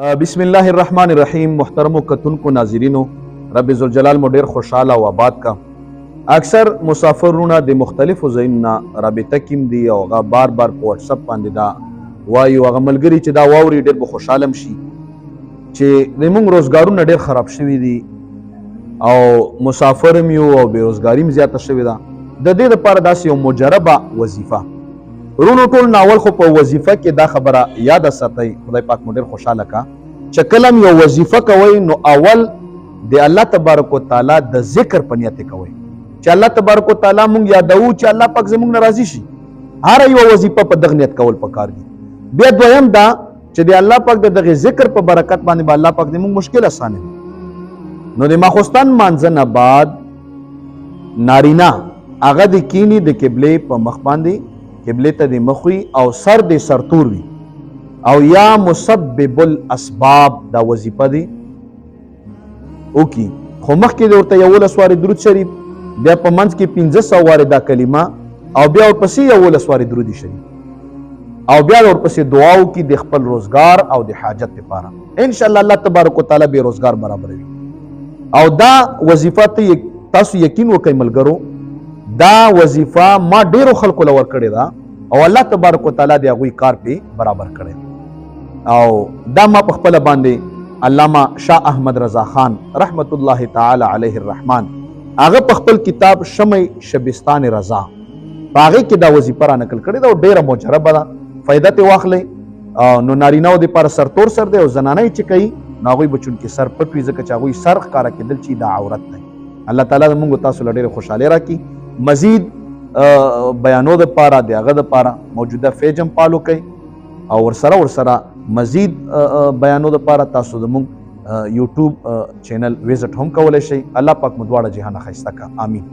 بسم الله الرحمن الرحیم. محترم کتونکو ناظرینو، رب ذوالجلال مو ډیر خوشاله او آباد کا. اکثر مسافرونه د مختلفو ځایونو رابطه کیم دي او هغه بار بار په واتس اپ باندې دا وایو هغه ملګري چې دا واوري ډیر به خوشاله شي چې زموږ روزګارونه ډیر خراب شوي دي او مسافر هم یو او بیروزګاري هم زیاته شوې ده. د دې لپاره داسې یو مجربه وظیفه رونو ټول ناول خو په وظیفه کې دا خبره یاد ساتئ، خدای پاک مو ډېر خوشحاله کا چې کله هم یو وظیفه کوئ نو اول د الله تبارک وتعالی د ذکر په نیت کوئ چې الله تبارک وتعالی مونږ یادوو چې الله پاک زمونږ نه راضي شي. هر یو وظیفه په دغه نیت کول پکار دي. بیا دویم دا چې د الله پاک د دغه ذکر په برکت باندې به الله پاک زمونږ مشکل اسانه نو د ماخوستان مانځه نه بعد نارینا هغه د کینی د قبلې په مخ باندې قبله ته د مخوي او سر د سرتور وي او یا مسبب الاسباب دا وظیفه دی اوکی خو مخکې د ورته 11 وارې درود شریف بیا په منځ کې 1500 وارې دا کلمه او بیا ورپسې 11 وارې درود شریف او بیا ورپسې دعا وکړي د خپل روزګار او د حاجت لپاره. ان شاء الله الله تبارک وتعالی به روزګار برابروي او دا وظیفه ته تاسو یقین وکړئ ملګرو، دا وظیفه ما ډیرو خلکو لور کړی دا او الله تبارک وتعالی د هغوی کار په برابر کړی او دا ما په خپله باندې علامه شاه احمد رضا خان رحمت الله تعالی علیه الرحمن هغه په خپل کتاب شمع شبستان رضا په هغې کې دا وظیفه را نقل کړې ده او ډیره مجربه ده. فایده ترې واخلئ نو نارینهو دپاره سرتور سر دی او زنانه چې کوي نو هغوی به چونکې سر پټ وي ځکه چې هغوی سر ښکاره کېدل چې دا عورت دی. الله تعالی زموږ تاسو له ډېرې خوشحالۍ راکړي. مزید بیانو د پاره د هغه د پاره موجوده پیج هم فالو کړئ او ورسره مزید بیانو د پاره تاسو زموږ یوټیوب چینل وزټ هم کولی شئ. الله پاک مو دواړه جهان ښایسته کا. آمین.